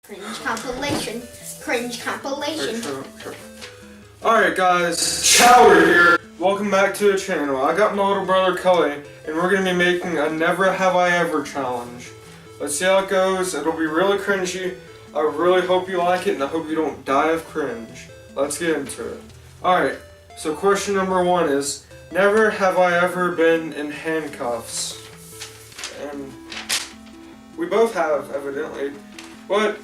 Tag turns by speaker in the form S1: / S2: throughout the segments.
S1: Cringe compilation. Cringe compilation.
S2: Sure. Alright guys, Chowder here. Welcome back to the channel. I got my little brother Cully, and we're going to be making a Never Have I Ever challenge. Let's see how it goes. It'll be really cringy. I really hope you like it, and I hope you don't die of cringe. Let's get into it. Alright, so question number 1 is, never have I ever been in handcuffs. And we both have, evidently. But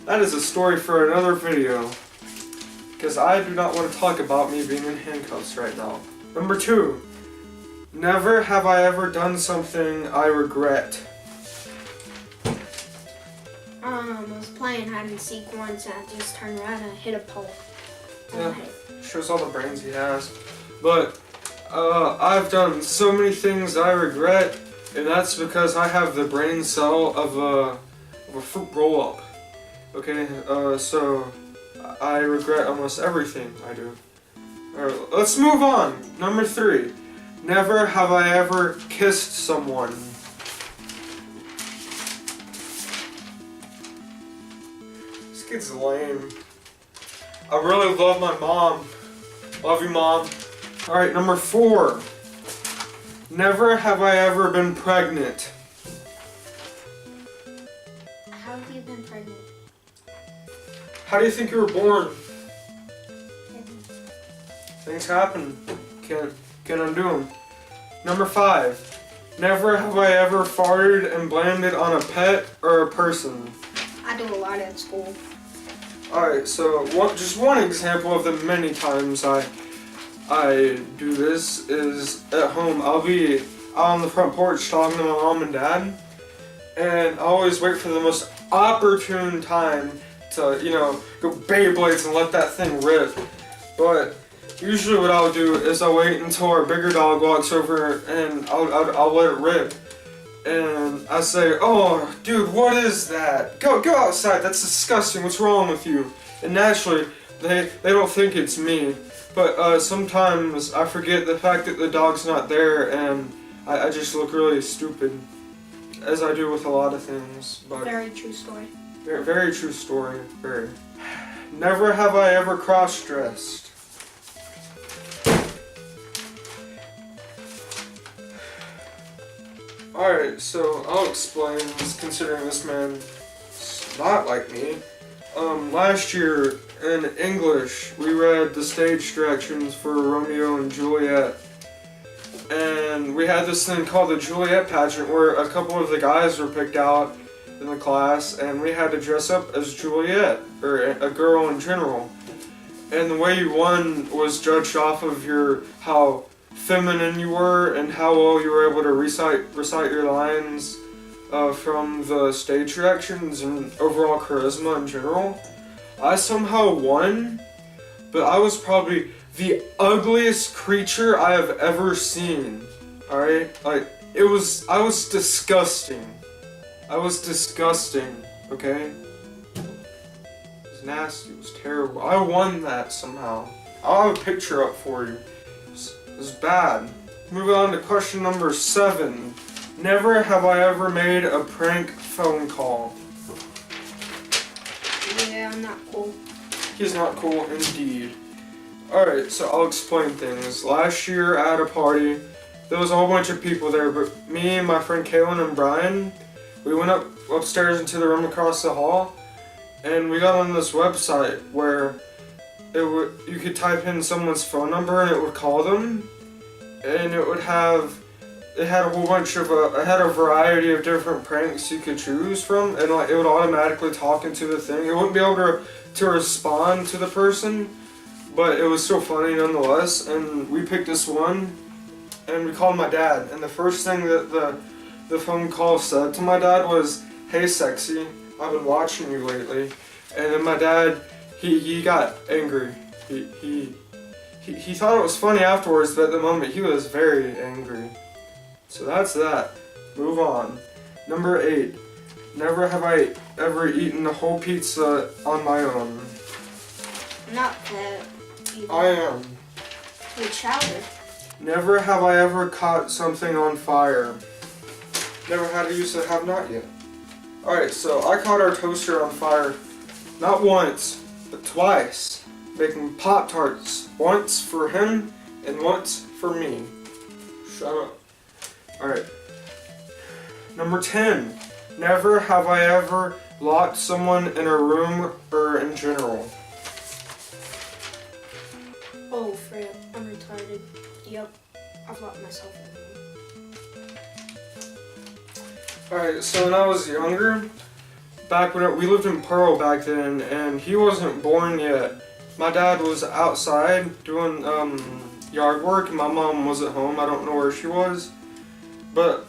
S2: that is a story for another video, because I do not want to talk about me being in handcuffs right now. Number 2, never have I ever done something I regret.
S1: I was playing hide and seek once and I just turned around and hit a pole.
S2: Yeah, shows all the brains he has. But I've done so many things I regret, and that's because I have the brain cell of a fruit roll-up. Okay, so I regret almost everything I do. Alright, let's move on. Number 3, never have I ever kissed someone. This kid's lame. I really love my mom. Love you, Mom. Alright, number 4, never have I ever been pregnant.
S1: How have you been pregnant?
S2: How do you think you were born? Things happen. Can't undo them. Number 5, never have I ever farted and blamed it on a pet or a person.
S1: I do a lot at school.
S2: Alright, so just one example of the many times I do this is at home. I'll be out on the front porch talking to my mom and dad, and I always wait for the most opportune time to, go Beyblades and let that thing rip. But usually what I'll do is I'll wait until our bigger dog walks over and I'll let it rip. And I say, "Oh, dude, what is that? Go outside, that's disgusting, what's wrong with you?" And naturally, they don't think it's me. But sometimes I forget the fact that the dog's not there, and I just look really stupid, as I do with a lot of things. But
S1: very true story.
S2: Very, very true story. Very. Never have I ever cross-dressed. Alright, so I'll explain, considering this man is not like me. Last year in English, we read the stage directions for Romeo and Juliet. And we had this thing called the Juliet pageant where a couple of the guys were picked out in the class, and we had to dress up as Juliet, or a girl in general. And the way you won was judged off of how feminine you were and how well you were able to recite your lines from the stage directions and overall charisma in general. I somehow won, but I was probably the ugliest creature I have ever seen. Alright? I was disgusting. I was disgusting, okay? It was nasty, it was terrible. I won that somehow. I'll have a picture up for you. It was bad. Moving on to question number 7. Never have I ever made a prank phone call.
S1: Yeah, I'm not cool.
S2: He's not cool, indeed. Alright, so I'll explain things. Last year at a party, there was a whole bunch of people there, but me and my friend Kaylin and Brian, we went upstairs into the room across the hall, and we got on this website where you could type in someone's phone number and it would call them, and it had a whole bunch of it had a variety of different pranks you could choose from, and it would automatically talk into the thing. It wouldn't be able to respond to the person, but it was still funny nonetheless. And we picked this one, and we called my dad, and the first thing that the phone call said to my dad was, "Hey sexy, I've been watching you lately." And then my dad, he got angry. He thought it was funny afterwards, but at the moment he was very angry. So that's that. Move on. Number 8. Never have I ever eaten a whole pizza on my own.
S1: Not that either.
S2: I am.
S1: Hey, Chowder.
S2: Never have I ever caught something on fire. Never had to use it, have not yet. Alright, so I caught our toaster on fire not once, but twice, making Pop-Tarts. Once for him and once for me. Shut up. Alright. Number 10. Never have I ever locked someone in a room or in general.
S1: Oh, frick. I'm retarded. Yep. I've locked myself in the room.
S2: Alright, so when I was younger, back when we lived in Pearl back then, and he wasn't born yet. My dad was outside doing yard work, and my mom was at home. I don't know where she was, but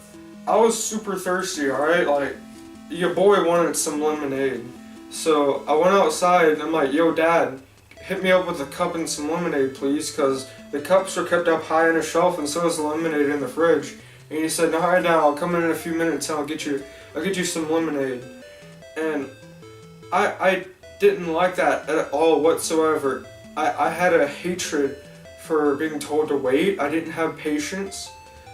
S2: I was super thirsty. Alright, like your boy wanted some lemonade, so I went outside and I'm like, "Yo, Dad, hit me up with a cup and some lemonade, please," because the cups were kept up high on a shelf, and so was the lemonade in the fridge. And he said, "No, right now, I'll come in a few minutes and I'll get you some lemonade." And I didn't like that at all whatsoever. I had a hatred for being told to wait. I didn't have patience.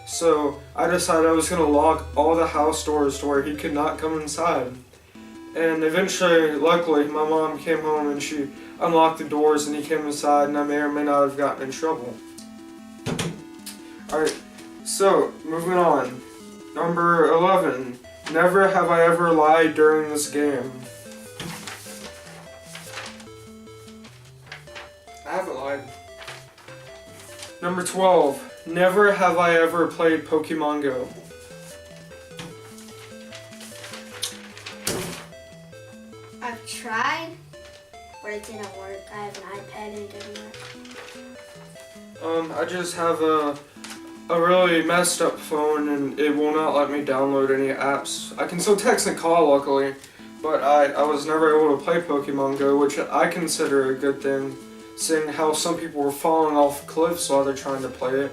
S2: So I decided I was going to lock all the house doors to where he could not come inside. And eventually, luckily, my mom came home and she unlocked the doors and he came inside, and I may or may not have gotten in trouble. Alright, so moving on. Number 11. Never have I ever lied during this game. I haven't lied. Number 12. Never have I ever played Pokemon Go.
S1: I've tried, but it didn't work. I have an iPad and it didn't work.
S2: I just have a really messed up phone, and it will not let me download any apps. I can still text and call, luckily, but I was never able to play Pokemon Go, which I consider a good thing, seeing how some people were falling off cliffs while they're trying to play it.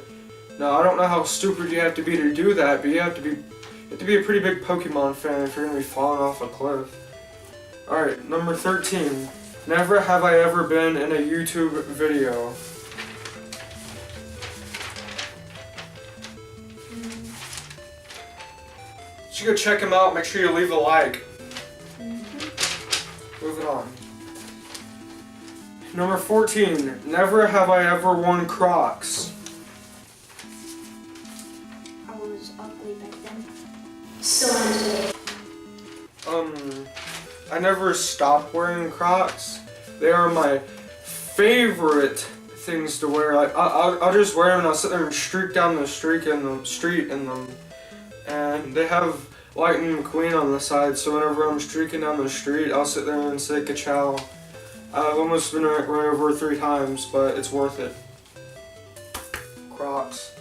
S2: Now, I don't know how stupid you have to be to do that, but you have to be a pretty big Pokemon fan if you're going to be falling off a cliff. Alright, number 13. Never have I ever been in a YouTube video. You should go check him out. Make sure you leave a like. Moving on. Number 14. Never have I ever worn Crocs.
S1: I was ugly back then. Still am today.
S2: I never stopped wearing Crocs. They are my favorite things to wear. Like I'll just wear them and I'll sit there and streak down the street in them. And they have Lightning McQueen on the side, so whenever I'm streaking down the street, I'll sit there and say ka-chow. I've almost been run over 3 times, but it's worth it. Crocs.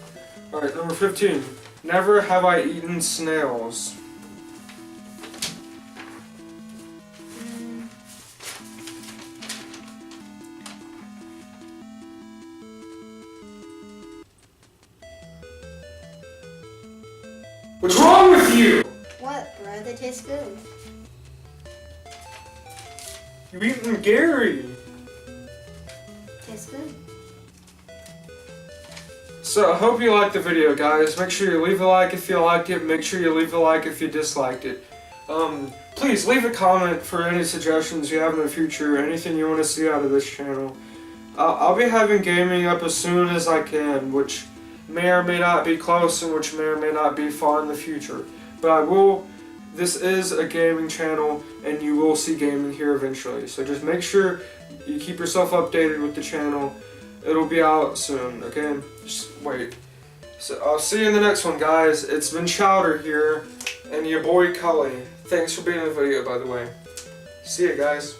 S2: Alright, number 15. Never have I eaten snails. What's wrong with you?
S1: What, bro? They taste good.
S2: You eating Gary.
S1: Tastes good.
S2: So I hope you liked the video, guys. Make sure you leave a like if you liked it. Make sure you leave a like if you disliked it. Please leave a comment for any suggestions you have in the future, anything you want to see out of this channel. I'll be having gaming up as soon as I can, which may or may not be close and which may or may not be far in the future. But I will, this is a gaming channel and you will see gaming here eventually. So just make sure you keep yourself updated with the channel. It'll be out soon, okay? Just wait. So I'll see you in the next one, guys. It's been Chowder here and your boy Cully. Thanks for being in the video, by the way. See ya, guys.